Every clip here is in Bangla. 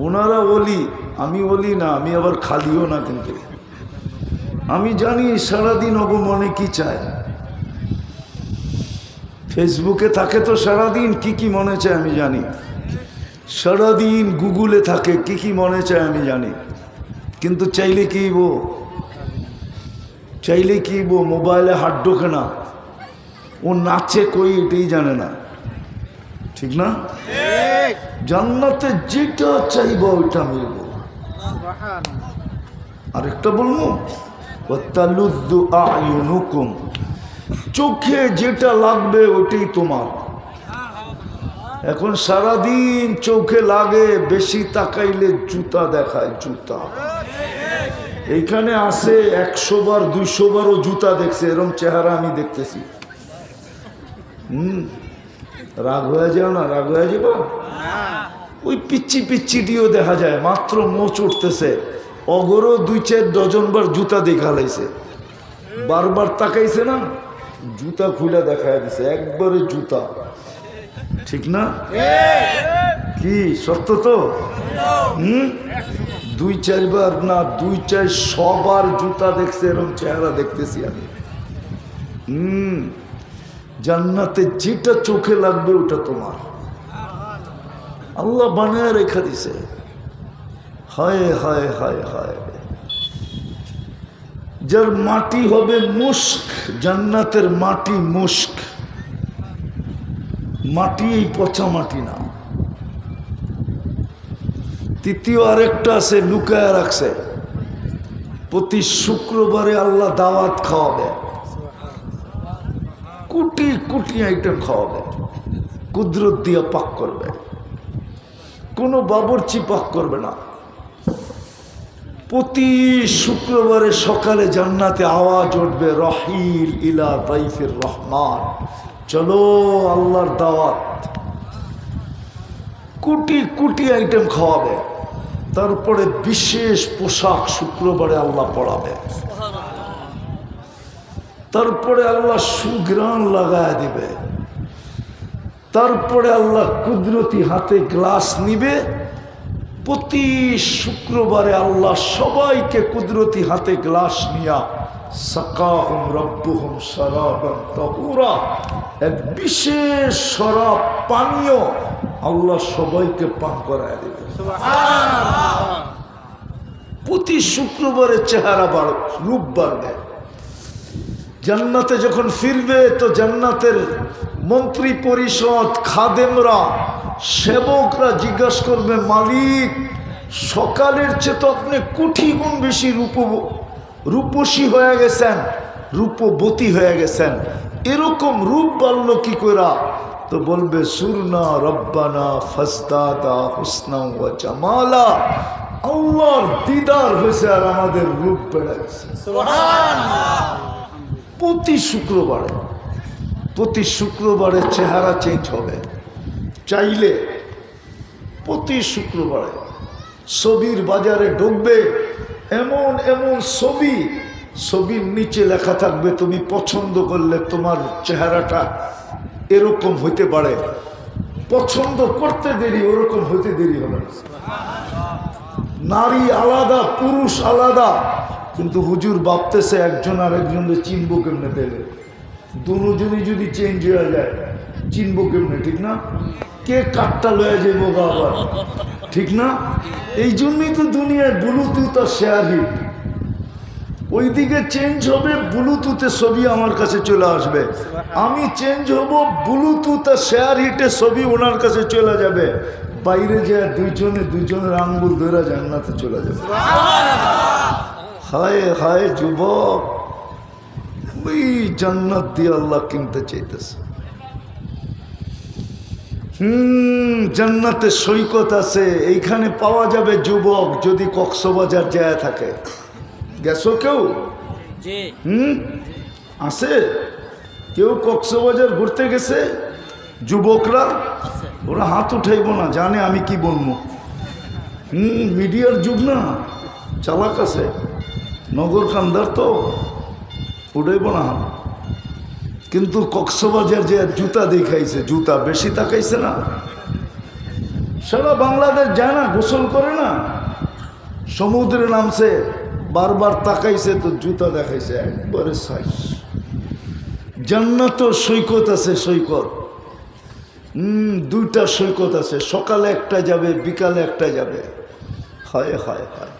ওনারা ওলি, আমি ওলি না, আমি আবার খালিও না। কিন্তু আমি জানি সারাদিন ওগো মনে কি চায়। ফেসবুকে থাকে তো সারাদিন কি কি মনে চায় আমি জানি, সারাদিন গুগলে থাকে কি কি মনে চায় আমি জানি। কিন্তু চাইলে কি মোবাইলে হাত ঢোকে না, ও নাচে কই এটাই জানে না, ঠিক না? জান্নাতে যেটা চাইব ওইটা মিলব। আরেকটা বলবো, ওয়াতালুদ্দু আয়ুনুকুম, চোখে যেটা লাগবে ওইটাই তোমার। এখন সারাদিন চোখে লাগে, বেশি তাকাইলে জুতা দেখায়, জুতা। এইখানে আসে 100 বার 200 বারও জুতা দেখছে, এরকম চেহারা আমি দেখতেছি। রাগ হয়ে যাও না, রাগ হয়ে যাবো। ওই পিচ্ছি পিচ্ছিটিও দেখা যায়, মাত্র মোচ উঠতেছে, অগরও 2-4 ডজন বার জুতা দেখালাইছে, বারবার তাকাইছে না, জুতা খুলে দেখায় দিছে, একবারে জুতা, ঠিক না? কি সত্য তো? 2-4 বার না, 2-400 বার জুতা দেখছে, এরকম চেহারা দেখতেছি আমি। জান্নাতে যেটা চোখে লাগবে ওটা তোমার, আল্লাহ বানায় রেখা দিছে। হায় হায় হায় হায়, যার মাটি হবে মুস্ক, জান্নাতের মাটি মুস্ক, মাটি এই পচা মাটি না। তৃতীয় আরেকটা আছে, লুকায় রাখছে, প্রতি শুক্রবারে আল্লাহ দাওয়াত খাওয়াবে, কোটি কোটি আইটেম খাওয়াবে, কুদরত দিয়ে পাক করবে, কোনো বাবুর্চি পাক করবে না। প্রতি শুক্রবারে সকালে জান্নাতে আওয়াজ উঠবে, রহিল ইলা দাইফির রহমান, চলো আল্লাহর দাওয়াত, কোটি কোটি আইটেম খাওয়াবে। তারপরে বিশেষ পোশাক শুক্রবারে আল্লাহ পড়াবে, তারপরে আল্লাহ সুঘ্রাণ লাগায় দিবে, তারপরে আল্লাহ কুদরতি হাতে গ্লাস নিবে। প্রতি শুক্রবারে আল্লাহ সবাইকে কুদরতি হাতে গ্লাস নিয়া সাকাহুম রব্বুহুম শারাবান তাহুরা, এক বিশেষ শরাব পানীয় আল্লাহ সবাইকে পান করায় দেবে। প্রতি শুক্রবারে চেহারা বাড়বে, রূপ বাড়বে। জান্নাতে যখন ফিরবে তো জান্নাতের মন্ত্রী পরিষদ, খাদেমরা, সেবকরা জিজ্ঞাসা করবে, মালিক সকালের চেয়ে তো আপনি কোটি গুণ বেশি রূপসী হয়ে গেছেন, রূপবতী হয়ে গেছেন, এরকম রূপ বাড়লো কি করে? তো বলবে, সুরনা রব্বানা ফাজদাদা হুসনা ওয়া জামালা, আল্লাহর দিদার হয়েছে আর আমাদের রূপ বেড়ে গেছে। সুবহানাল্লাহ। প্রতি শুক্রবারে চেহারা চেঞ্জ হবে। চাইলে প্রতি শুক্রবারে ছবির বাজারে ঢুকবে, এমন এমন ছবির নিচে লেখা থাকবে, তুমি পছন্দ করলে তোমার চেহারাটা এরকম হইতে পারে, পছন্দ করতে দেরি, ওরকম হইতে দেরি হবে না। নারী আলাদা, পুরুষ আলাদা, কিন্তু হুজুর ভাবতেছে একজন আরেকজনকে চিনবো কেমনে? পেলে দুজনই যদি চেঞ্জ হয়ে যায় চিনবো কেমনে? ঠিক না? কে কাঠটা লয়ে যাবো আবার, ঠিক না? এই জন্যই তো দুনিয়ায় ব্লুটুথ আর শেয়ার হিট। ওইদিকে চেঞ্জ হবে, ব্লুটুথে ছবি আমার কাছে চলে আসবে, আমি চেঞ্জ হব, ব্লুটুথ আর শেয়ার হিটে ছবি ওনার কাছে চলে যাবে, বাইরে যায় দুইজনের আঙ্গুল ধরে জান্নাতে চলে যাবে। হায় হায় যুবক, ওই জান্নাত দিয়ে আল্লাহ কিনতে চাইতেছে। জান্নাতে সৈকত আছে, এইখানে পাওয়া যাবে যুবক যদি কক্সবাজার যায় থাকে। গেছো কেউ? আছে কেউ কক্সবাজার ঘুরতে গেছে? যুবকরা ওরা হাত উঠাইব না, জানে আমি কি বলবো। মিডিয়ার যুগ না, চালাক আছে, নগর কান্দার তো উঠাইব না। কিন্তু কক্সবাজার যে জুতা দেখাইছে, জুতা বেশি তাকাইছে না, সারা বাংলাদেশ যায় না, গোসল করে না, সমুদ্রে নামছে, বারবার তাকাইছে তো জুতা দেখাইছে একবারে সাইজ। জান্নাত সৈকত আছে, সৈকত, দুইটা সৈকত আছে, সকালে একটা যাবে, বিকালে একটা যাবে। হায় হায় হায়,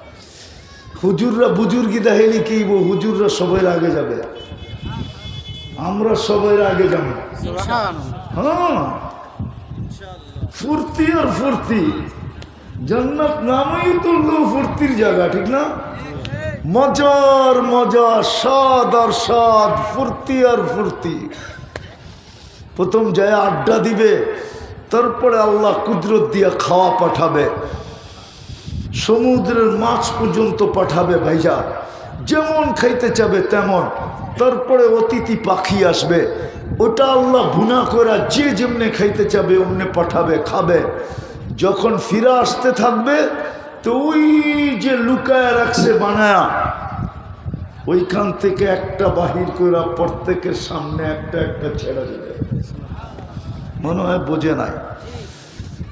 হুজুররা বুজুর্গি দেখাইলে কি, হুজুররা সবাই আগে যাবে, আমরা সবাই আগে যাবো। হ্যাঁ, ফুর্তি আর ফুর্তি, জান্নাত নামই তুললো ফুর্তির জায়গা, ঠিক না? মজার মজা, স্বাদ আর স্বাদ, ফুর্তি আর ফুর্তি। প্রথম যায় আড্ডা দিবে, তারপরে আল্লাহ কুদরত দিয়া খাওয়া পাঠাবে, সমুদ্রের মাছ পর্যন্ত পাঠাবে ভাইজা, যেমন খাইতে চাবে তেমন। তারপরে অতিথি পাখি আসবে, ওটা আল্লাহ ভুনা করে যে যেমনে খাইতে চাবে অমনে পাঠাবে, খাবে। যখন ফিরে আসতে থাকবে তো ওই যে লুকায় রাখছে বানায়া, ওইখান থেকে একটা বাহির করে প্রত্যেকের সামনে একটা একটা ছেড়ে দেবে। মনে হয় বোঝে নাই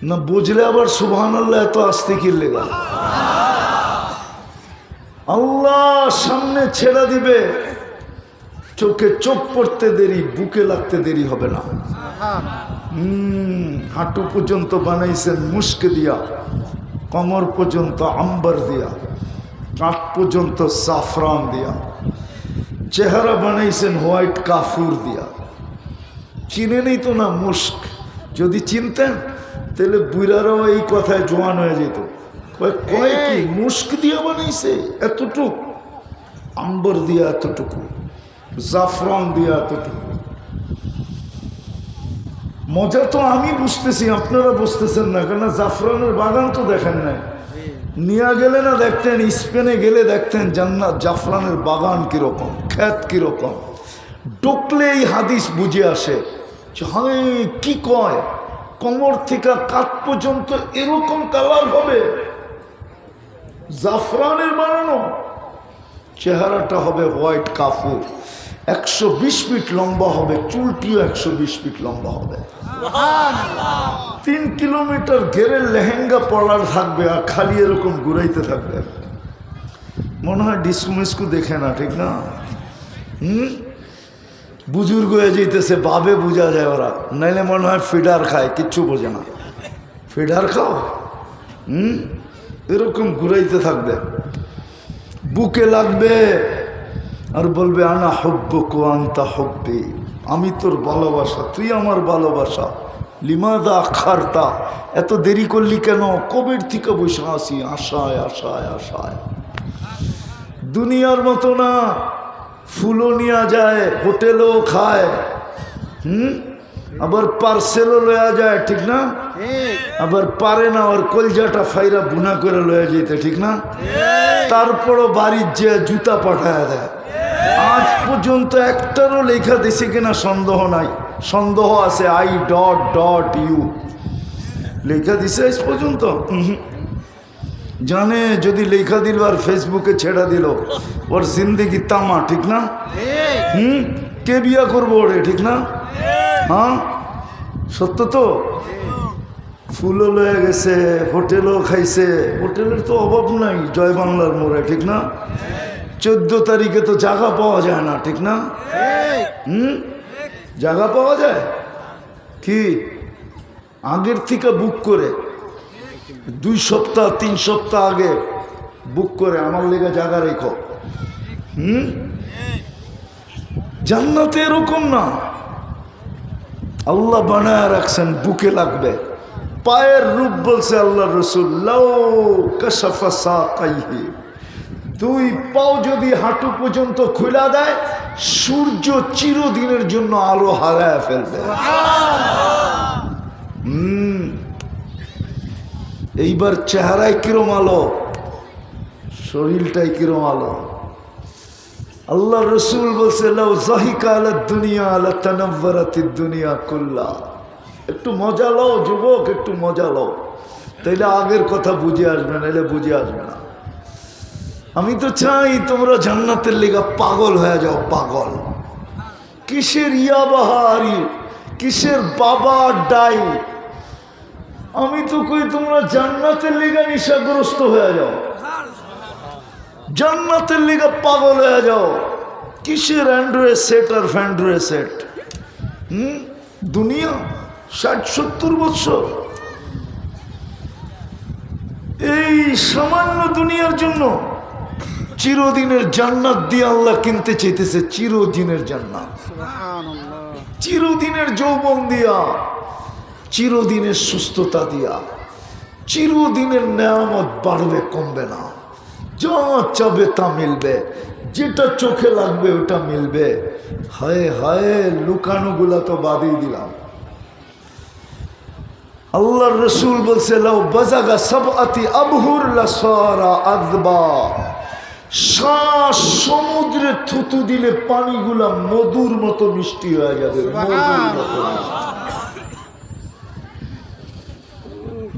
না, বুঝলে আবার সুবহানাল্লাহ এত আস্তে কি লেগা। আল্লাহ সামনে ছেড়ে দিবে, চোখে চোখ পড়তে দেরি, বুকে লাগতে দেরি হবে না। হাঁটু পর্যন্ত বানাইছেন মুস্ক দিয়া, কমর পর্যন্ত আম্বার দিয়া, কাঠ পর্যন্ত সাফরান দিয়া, চেহারা বানাইছেন হোয়াইট কাফুর দিয়া। চিনে নেই তো না মুস্ক, যদি চিনতেন তাহলে বুড়ারাও এই কথায় জোয়ান হয়ে যেত। কয় কি মুস্ক দিয়া বানাইছে, এতটুক আম্বার দিয়া, এতটুকু জাফরান দিয়া, এতটুকু। মজা তো আমি বুঝতেছি, আপনারা বুঝতেছেন না, কেন জাফরানের বাগান তো দেখেন নাই। নিয়ে গেলে না দেখতেন, স্পেনে গেলে দেখতেন জান্নাত জাফরানের বাগান কিরকম, ক্ষেত কিরকম। ঢুকলে এই হাদিস বুঝে আসে, হ্যাঁ কি কয়, কোমর থেকে কাঠ পর্যন্ত এরকম কালার হবে, জাফরানের বানানো, চেহারাটা হবে হোয়াইট কাফুর, 120 ফিট লম্বা হবে, চুলটিও 120 ফিট লম্বা হবে, 3 কিলোমিটার ঘেরের লেহেঙ্গা পরার থাকবে, আর খালি এরকম ঘুরাইতে থাকবে। মনে হয় ডিস্কো মিস্কো দেখে না, ঠিক না? বুজুর্গ হয়ে যেতেছে, ভাবে বোঝা যায় ওরা, নাইলে মনে হয় ফিডার খায়, কিচ্ছু বোঝে না। ফিডার খাও, এরকম ঘুরাইতে থাকবে, বুকে লাগবে আর বলবে আনা হব্বুক ওয়া আনতা হব্বি, আমি তোর ভালোবাসা, তুই আমার ভালোবাসা। লিমাদা আখারতা, এত দেরি করলি কেন, কবের থেকে বসে আসি আশায় আশায় আশায়। দুনিয়ার মতো না, ফুলও নেওয়া যায়, হোটেলও খায়, আবার পার্সেলও লয়া যায়, ঠিক না? আবার পারে না, ওর কলজাটা ফাইরা বুনা করে লয়া যেতে, ঠিক না? তারপরও বাড়ির যে জুতা পাঠায় দেয়। আজ পর্যন্ত একটারও লেখা দিছে কিনা সন্দেহ নাই, সন্দেহ আছে, I.U লেখা দিছে আজ পর্যন্ত। জানে যদি লেখা দিল আর ফেসবুকে ছেড়া দিল, ওর জিন্দগি তামা, ঠিক না? কে বিয়া করবো ওরে, ঠিক না? হ্যাঁ সত্য তো। ফুলও লয়ে গেছে, হোটেলও খাইছে, হোটেলের তো অভাব নাই জয় বাংলার মোড়ে, ঠিক না? 14 তারিখে তো জায়গা পাওয়া যায় না, ঠিক না? জায়গা পাওয়া যায় কি আগের থেকে বুক করে, 2 সপ্তাহ 3 সপ্তাহ আগে বুক করে আমার লেগে জায়গা রেখো। জান্নাতে এরকম না, আল্লাহ বানায় রাখছেন, বুকে লাগবে। পায়ের রূপ বলছে আল্লাহ রসুল, লাউ কাশাফা সাকাইহি, 2 পাও যদি হাঁটু পর্যন্ত খুলা দেয়, সূর্য চিরদিনের জন্য আলো হারায় ফেলবে। এইবার চেহারায় কিরম আলো, শরীরটাই কিরম আলো। আল্লাহ রসুল বলছে, লাউ যাহিকা আলা দুনিয়া লাতানাওয়ারাতিদ দুনিয়া কুল্লা। একটু মজা লও যুবক, একটু মজা লও, তাইলে আগের কথা বুঝে আসবে, নাইলে বুঝে আসবে না। আমি তো চাই তোমরা জান্নাতের লেগা পাগল হয়ে যাও, পাগল। কিসের ইয়াবাহারি, কিসের বাবা ডাই, আমি তো কই তোমরা জান্নাতের লিগা নিশাগ্রস্ত হয়ে যাও, জান্নাতের লিগা পাগল হয়ে যাও। কিসের অ্যান্ড্রয়েড সেট আর ফ্যান্ড্রয়েড সেট? দুনিয়া 60-70 বছর এই সামান্য দুনিয়ার জন্য চিরদিনের জান্নাত দিয়ে আল্লাহ কিনতে চাইতেছে। চিরদিনের জান্নাত, চিরদিনের যৌবন দিয়া, চিরদিনের সুস্থতা দিয়া, চিরদিনের নেয়ামত বাড়বে কমবে না। যা চাবে তা মিলবে, যেটা চোখে লাগবে ওটা মিলবে। হায় হায়, লুকানোগুলা তো বাদই দিলাম। আল্লাহর রসুল বলছে লাউ বাজাগা সাবআতি আবহুর লাসারা আযবা, সমুদ্রে থুতু দিলে পানিগুলা মধুর মতো মিষ্টি হয়ে যাবে, মধুর মতো।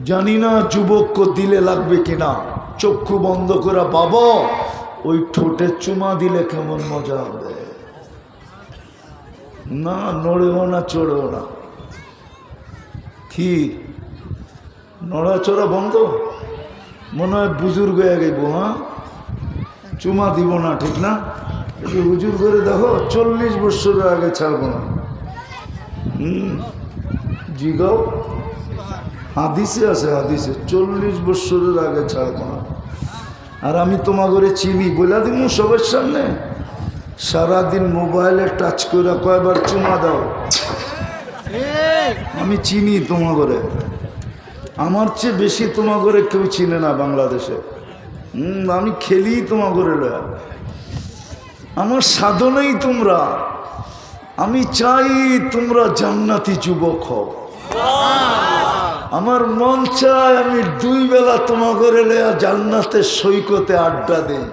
জানি না যুবককে দিলে লাগবে কিনা। চক্ষু বন্ধ করা বাবা, ওই ঠোঁটে চুমা দিলে কেমন মজা হবে। না নড়েও না চড়েও না। কি নড়াচড়া বন্ধ? মনে হয় বুজুর্গ হয়ে গেব। হ্যাঁ, চুমা দিব না, ঠিক না? একটু হুজুর করে দেখো, 40 বছরের আগে ছাড়বো না। জিগাও, হাদিসে আছে, হাদিসে 40 বছরের আগে ছাড়বো না। আর আমি তোমাকে চিনি বলে দিব সবার সামনে। সারাদিন মোবাইলে টাচ করে কয়বার চুমা দাও। আমি চিনি তোমাকে, আমার চেয়ে বেশি তোমাকে কেউ চিনে না বাংলাদেশে। আমি খেলি তোমাকে লয়া, আমার সাধনেই তোমরা। আমি চাই তোমরা জান্নাতি যুবক হও। আমার মন চায় আমি 2 বেলা তোমাকে লয়া জান্নাতের সৈকতে আড্ডা দেই।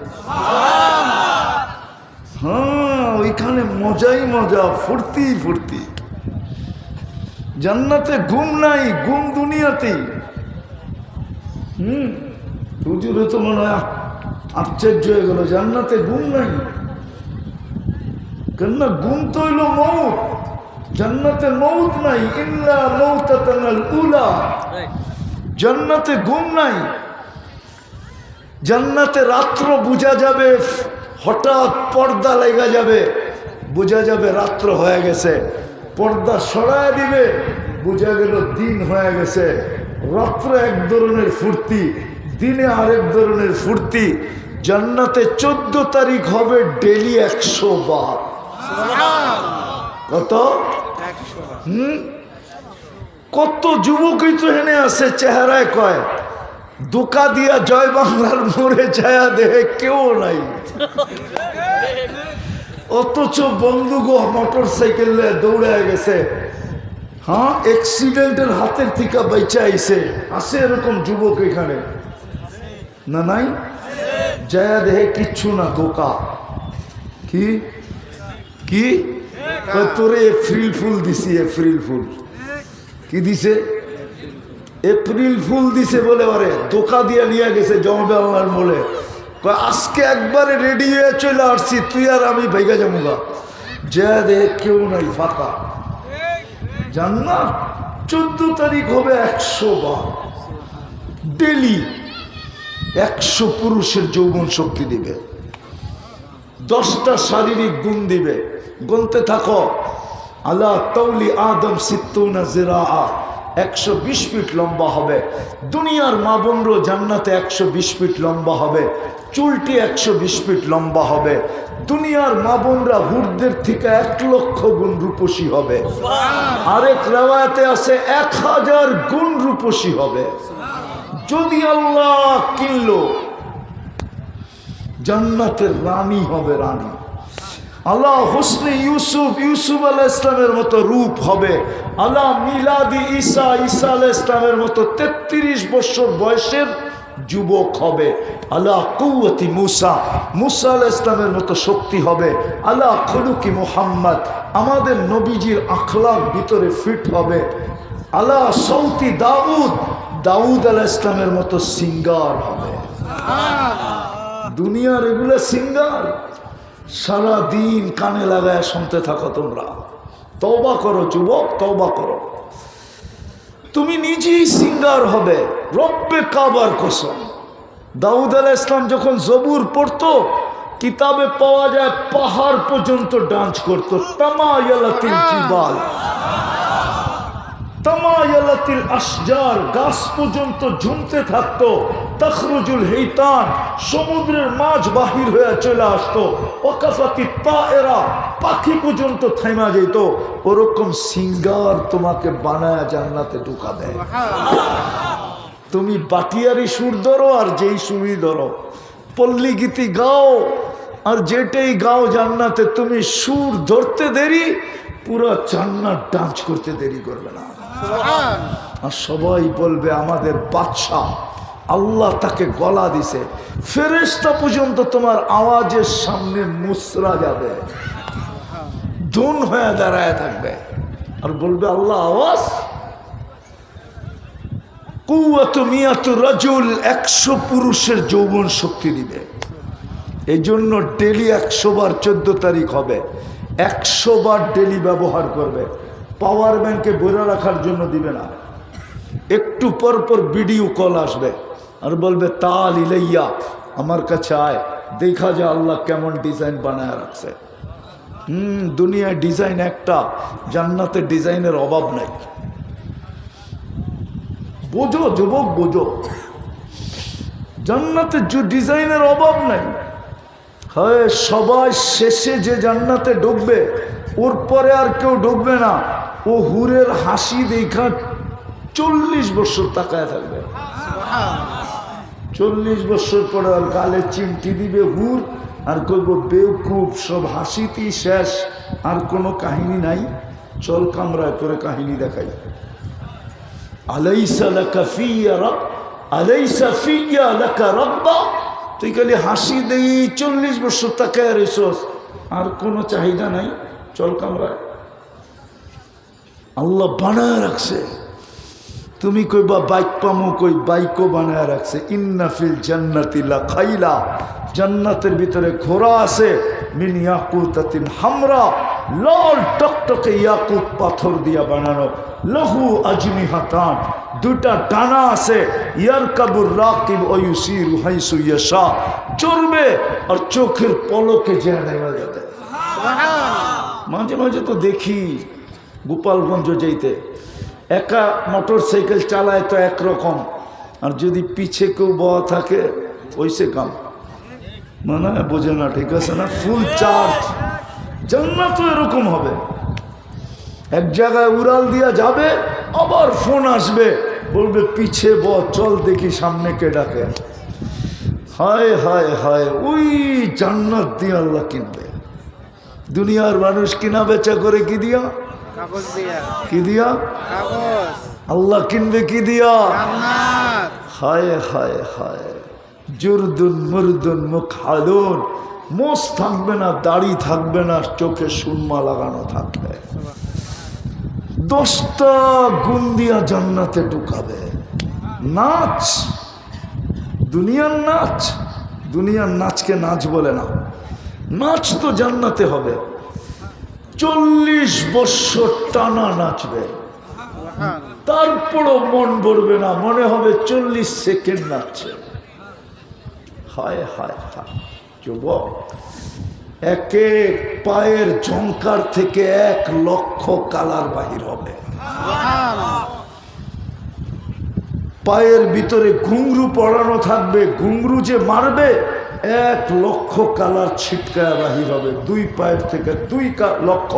হ্যাঁ, ওইখানে মজাই মজা, ফুর্তি ফুর্তি। জান্নাতে ঘুম নাই, ঘুম দুনিয়াতেই। হুজুরে তো মনে হয় আশ্চর্য হয়ে গেল, জান্নাতে ঘুম নাই। কেননা ঘুম তো হইল মৌত, জান্নাতে মৌত নাই। ইল্লা মৌতাতানাল উলা, জান্নাতে ঘুম নাই। জান্নাতে রাত্র বুঝা যাবে, হঠাৎ পর্দা লেগে যাবে, বোঝা যাবে রাত্র হয়ে গেছে। পর্দা সরায় দিবে, বোঝা গেল দিন হয়ে গেছে। রাত্র এক ধরনের ফুর্তি, দিনে আরেক ধরনের ফুর্তি। জান্নাতে 14 তারিখ হবে ডেলি 100 বার। কত? কত যুবকই তো হেনে আছে, চেহারায় কয় দোকা দিয়া জয় বাংলার মোড়ে ছায়া দেহে কেউ নাই। অথচ বন্ধুগ মোটর সাইকেল দৌড়ে গেছে। হ্যাঁ, অ্যাক্সিডেন্টের হাতের থেকে বেঁচে আইছে। আছে এরকম যুবক এখানে? না নাই? জায়া দেহে কিচ্ছু না, দোকা। কি কি তোরে এপ্রিল ফুল দিছি, এপ্রিল ফুল। কি দিছে? এপ্রিল ফুল দিছে বলে ওরে দোকা দিয়ে নিয়ে গেছে জমবে আল্লাহর মোলে। আজকে একবারে রেডি হয়ে চলে আসছি, তুই আর আমি ভাইগা যাবো। যা দে কেউ নাই, ফাঁকা। জান্নাত 14 তারিখ হবে 100 বার ডেলি। 100 পুরুষের যৌবন শক্তি দিবে, 10টা শারীরিক গুণ দিবে। গুনতে থাকো। আলা তাওলি আদম 60 জিরা, 120 ফিট লম্বা হবে। দুনিয়ার মা বোনরও জান্নাতে 120 ফিট লম্বা হবে। চুলটি 120 ফিট লম্বা হবে। দুনিয়ার মা বোনরা হুরদের থেকে 1 লক্ষ গুণ রূপসী হবে। আরেক রাওয়ায়াতে আছে 1000 গুণ রূপসী হবে। যদি আল্লাহ কিনলো, জান্নাতের রানী হবে, রানী। আল্লাহ হোসনে ইউসুফ, ইউসুফ আলাইহিস ইসলামের মতো রূপ হবে। আল্লাহ মিলাদি ঈসা, ঈসা আলাইহিস ইসলামের মতো 33 বছর বয়সের যুবক হবে। আল্লাহ কুওয়াতি মুসা, মুসা আলাইহিস ইসলামের মতো শক্তি হবে। আল্লাহ খুলুকি মুহাম্মদ, আমাদের নবীজির আখলাক ভিতরে ফিট হবে। আল্লাহ সৌতি দাউদ, দাউদ আলাইহিস ইসলামের মতো সিঙ্গার হবে। দুনিয়ার এগুলো সিঙ্গার। সারা দিন কানে লাগায় শুনতে থাকো তোমরা। তওবা করো যুবক, তওবা করো। তুমি নিজেই সিঙ্গার হবে। রব্বে কাবার কসম, দাউদ আলাইহিস সালাম যখন জবুর পড়তো, কিতাবে পাওয়া যায় পাহাড় পর্যন্ত ডান্স করতো। তামায়ালাতিল জিবাল, তামায়ালাতিল আশজার, গাছ পর্যন্ত ঝুমতে থাকতো। তখরুজুল হিতান, সমুদ্রের মাছ বাহির হয়ে চলে আসতো। ওয়াকাফাতিত তায়েরা, পাখি পর্যন্ত থেমে যেত। ওরকম সিঙ্গার তোমাকে বানায় জান্নাতে ঢুকাবে। তুমি বাটিয়ারি সুর ধরো আর যেই সুরই ধরো, পল্লী গীতি গাও আর যেটাই গাও জান্নাতে, তুমি সুর ধরতে দেরি, পুরো জান্নাত ডান্স করতে দেরি করবে না। আর সবাই বলবে আমাদের বাদশাহ, আল্লাহ তাকে গলা দিছে। ফেরেশতা পর্যন্ত তোমার আওয়াজের সামনে মুসরা যাবে, ধুন হয়ে দাঁড়ায় থাকবে আর বলবে আল্লাহ আওয়াজ। কুওয়াতু মিয়াতু রাজুল, 100 পুরুষের যৌবন শক্তি দিবে। এই জন্য ডেলি 100 বার 14 তারিখ হবে, 100 বার ডেলি ব্যবহার করবে। পাওয়ার ব্যাংকে ভরে রাখার জন্য দিবে না। একটু পর পর ভিডিও কল আসবে আর বলবে তাল ইলাইয়া, আমার কাছে আয়, দেখা যায় আল্লাহ কেমন ডিজাইন বানায় রাখছে। দুনিয়ায় ডিজাইন একটা, জান্নাতে ডিজাইনের অভাব নাই। বোঝো যুবক, বোঝো, জান্নাতে ডিজাইনের অভাব নাই। হয় সবাই শেষে যে জান্নাতে ঢুকবে, ওর পরে আর কেউ ঢুকবে না। ও হুরের হাসি দেখা 40 বছর তাকায় থাকবে। 40 বছর পরে আর গালে চিমটি দিবে হুর, আর কইব বেউকুফ, সব হাসিতেই শেষ, আর কোনো কাহিনী নাই। চল কামরায় তোরে কাহিনী দেখাই। আলাইসা লাকা ফিয়া রাব, আলাইসা ফিয়া লাকা রাব্বা। তুই খালি হাসি দেই 40 বছর তাকায় রইছস, আর কোনো চাহিদা নাই। চল কামরায়। আল্লাহ বানায় রাখছে। তুমি কইবা বাইক পামু, কই বাইকও বানায় রাখছে। ইন্না ফিল জান্নাতি লাখাইলা, জান্নাতের ভিতরে ঘোড়া আছে। মিন ইয়াকুতাতিন হামরা, লাল টকটকে ইয়াকুত পাথর দিয়া বানানো। লাহু আজনিহাতান, 2টা ডানা আছে। ইয়ারকাবুর রাকিব ওয়া ইউসিরু হাইসু ইয়াশা, চড়বে আর চোখের পলকে যেয়ে নেমে যাবে। মাঝে মাঝে তো দেখি গোপালগঞ্জ যাইতে, একা মোটর সাইকেল চালায় তো একরকম, আর যদি পিছে কেউ বয়া থাকে ওইসে কাম, মানে বোঝে না, ঠিক আছে না? Full charge. জান্নাত এরকম হবে। এক জায়গায় উড়াল দিয়া যাবে, আবার ফোন আসবে, বলবে পিছে ব, চল দেখি সামনে কে ডাকে। হায় হায় হায়, ওই জান্নাত দিয়ে আল্লাহ কিনবে। দুনিয়ার মানুষ কিনা বেচা করে কি দিয়া? কাগজ দিয়া। কি দিয়া? কাগজ। আল্লাহ কিনবে কি দিয়া? জান্নাত। হায় হায় হায়, জুরদুন মুরদুন মুখালুন, মোষ থাকবে না, দাড়ি থাকবে না, চোখে সুরমা লাগানো থাকবে। 10টা গুণ দিয়া জান্নাতে ঢুকাবে। নাচ, দুনিয়ার নাচ, দুনিয়ার নাচকে নাচ বলে না। নাচ তো জান্নাতে হবে। 40 বছর টানা নাচবে, তারপরও মন ভরবে না, মনে হবে 40 সেকেন্ড নাচছে। হায় হায় হায় যুবক, এক এক পায়ের ঝংকার থেকে 1 লক্ষ কালার বাহির হবে। পায়ের ভিতরে ঘুংরু পড়ানো থাকবে, ঘুংরু যে মারবে 1 লক্ষ কালার ছিটকায় বাহির হবে। 2 পায়ের থেকে 2 লক্ষ।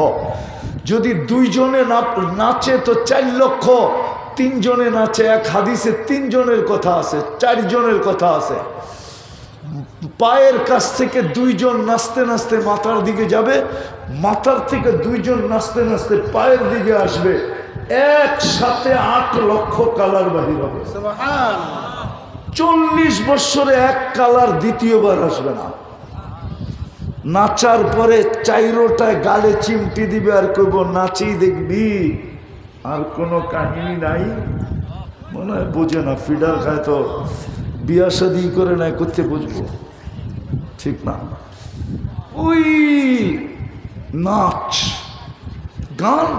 যদি 2 জনে নাচে তো 4 লক্ষ, 3 জনে নাচে। এক হাদিসে 3 জনের কথা আছে, 4 জনের কথা আছে। পায়ের কাছ থেকে 2 জন নাচতে নাচতে মাথার দিকে যাবে, মাথার থেকে 2 জন নাচতে নাচতে পায়ের দিকে আসবে, একসাথে 8 লক্ষ কালার বাহির হবে। 40 বছরে 1 কালার দ্বিতীয়বার আসবে না। নাচার পরে 4টায় গালে চিমটি দিবে আর কইব নাচেই দেখবি, আর কোনো কাহিনী নাই। মনে হয় বোঝে না, ফিডার খায় তো বিয়া শাদী করে নাই, করতে বুঝবো, ঠিক না? ওই নাচ গান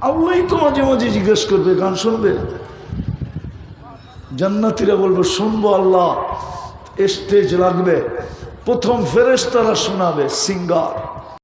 আল্লাহই তো মাঝে মাঝে জিজ্ঞেস করবে, গান শুনবে? জান্নাতীরা বলবে শুনবো আল্লাহ। স্টেজ লাগবে, প্রথম ফেরেশতারা শোনাবে, সিঙ্গার।